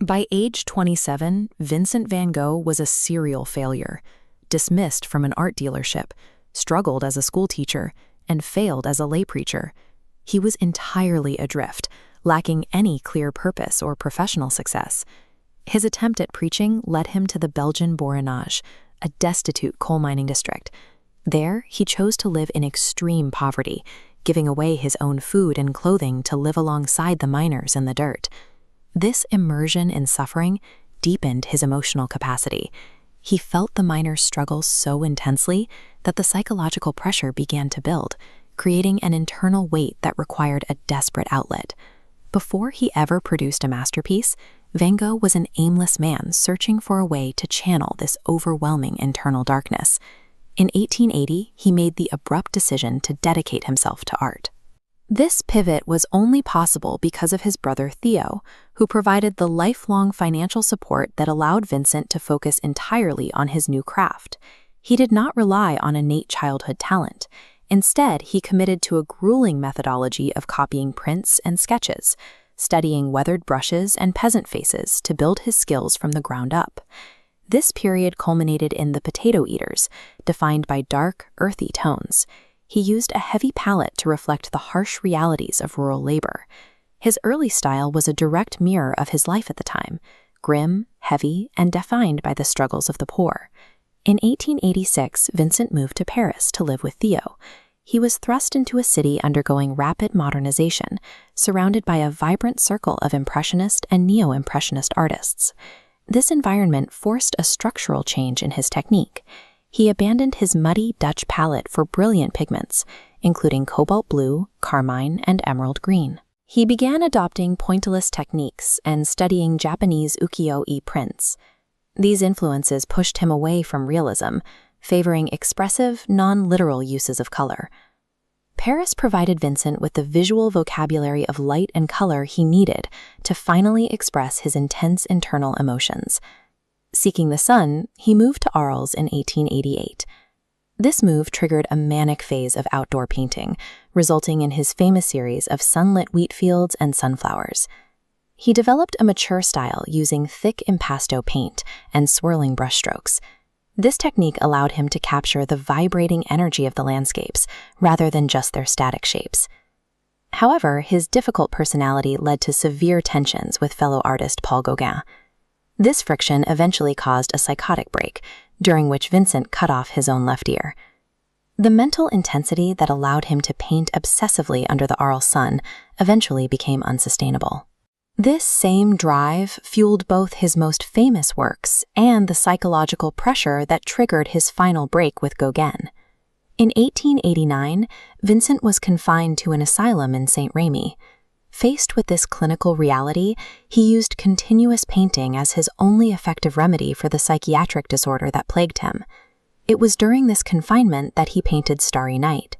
By age 27, Vincent van Gogh was a serial failure, dismissed from an art dealership, struggled as a schoolteacher, and failed as a lay preacher. He was entirely adrift, lacking any clear purpose or professional success. His attempt at preaching led him to the Belgian Borinage, a destitute coal mining district. There, he chose to live in extreme poverty, giving away his own food and clothing to live alongside the miners in the dirt. This immersion in suffering deepened his emotional capacity. He felt the miners' struggles so intensely that the psychological pressure began to build, creating an internal weight that required a desperate outlet. Before he ever produced a masterpiece, Van Gogh was an aimless man searching for a way to channel this overwhelming internal darkness. In 1880, he made the abrupt decision to dedicate himself to art. This pivot was only possible because of his brother Theo, who provided the lifelong financial support that allowed Vincent to focus entirely on his new craft. He did not rely on innate childhood talent. Instead, he committed to a grueling methodology of copying prints and sketches, studying weathered brushes and peasant faces to build his skills from the ground up. This period culminated in the Potato Eaters, defined by dark, earthy tones. He used a heavy palette to reflect the harsh realities of rural labor. His early style was a direct mirror of his life at the time, grim, heavy, and defined by the struggles of the poor. In 1886, Vincent moved to Paris to live with Theo. He was thrust into a city undergoing rapid modernization, surrounded by a vibrant circle of Impressionist and Neo-Impressionist artists. This environment forced a structural change in his technique. He abandoned his muddy Dutch palette for brilliant pigments, including cobalt blue, carmine, and emerald green. He began adopting pointillist techniques and studying Japanese ukiyo-e prints. These influences pushed him away from realism, favoring expressive, non-literal uses of color. Paris provided Vincent with the visual vocabulary of light and color he needed to finally express his intense internal emotions. Seeking the sun, he moved to Arles in 1888. This move triggered a manic phase of outdoor painting, resulting in his famous series of sunlit wheat fields and sunflowers. He developed a mature style using thick impasto paint and swirling brushstrokes. This technique allowed him to capture the vibrating energy of the landscapes rather than just their static shapes. However, his difficult personality led to severe tensions with fellow artist Paul Gauguin. This friction eventually caused a psychotic break, during which Vincent cut off his own left ear. The mental intensity that allowed him to paint obsessively under the Arles sun eventually became unsustainable. This same drive fueled both his most famous works and the psychological pressure that triggered his final break with Gauguin. In 1889, Vincent was confined to an asylum in St. Remy. Faced with this clinical reality, he used continuous painting as his only effective remedy for the psychiatric disorder that plagued him. It was during this confinement that he painted Starry Night.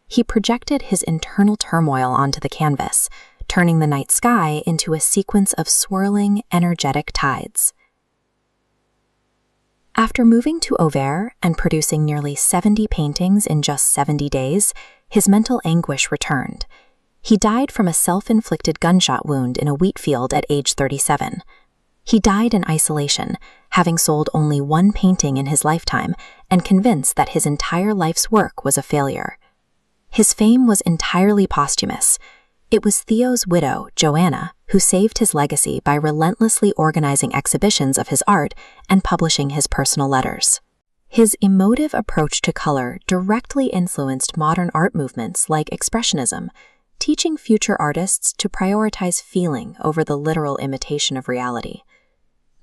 He projected his internal turmoil onto the canvas, turning the night sky into a sequence of swirling, energetic tides. After moving to Auvers and producing nearly 70 paintings in just 70 days, his mental anguish returned. He died from a self-inflicted gunshot wound in a wheat field at age 37. He died in isolation, having sold only one painting in his lifetime and convinced that his entire life's work was a failure. His fame was entirely posthumous. It was Theo's widow, Joanna, who saved his legacy by relentlessly organizing exhibitions of his art and publishing his personal letters. His emotive approach to color directly influenced modern art movements like Expressionism, teaching future artists to prioritize feeling over the literal imitation of reality.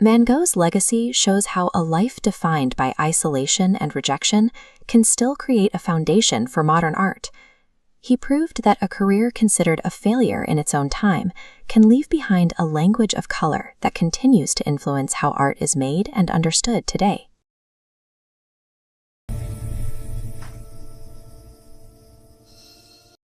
Van Gogh's legacy shows how a life defined by isolation and rejection can still create a foundation for modern art. He proved that a career considered a failure in its own time can leave behind a language of color that continues to influence how art is made and understood today.